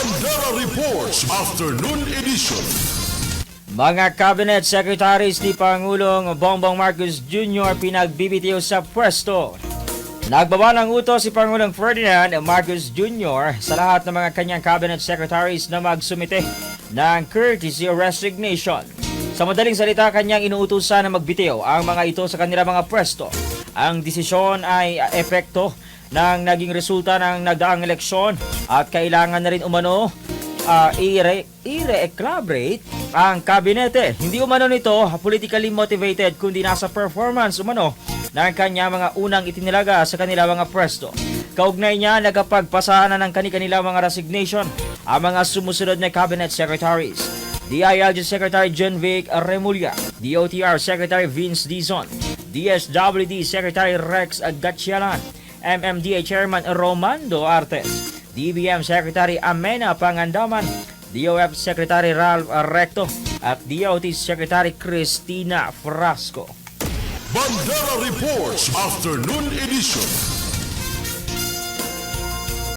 Bandera Reports Afternoon Edition. Mga cabinet secretaries ni Pangulong Bongbong Marcos Jr. pinagbibitiw sa pwesto. Nagbaba ng utos si Pangulong Ferdinand Marcos Jr. sa lahat ng mga kanyang cabinet secretaries na magsumite ng courtesy resignation. Sa madaling salita, kanyang inuutusan na magbitiw ang mga ito sa kanilang mga pwesto. Ang desisyon ay epekto ng naging resulta ng nagdaang eleksyon at kailangan na rin umano i-re-eclabrate ang kabinete. Hindi umano nito politically motivated kundi nasa performance umano ng kanya mga unang itinilaga sa kanila mga pwesto. Kaugnay niya, nagapagpasahan na ng kanilang mga resignation ang mga sumusunod na cabinet secretaries: DILG Secretary John Vic Remulla, DOTR Secretary Vince Dizon, DSWD Secretary Rex Gatchalian, MMDA Chairman Romando Artes, DBM Secretary Amena Pangandaman, DOF Secretary Ralph Recto, at DOT Secretary Cristina Frasco. Bandera Reports Afternoon Edition.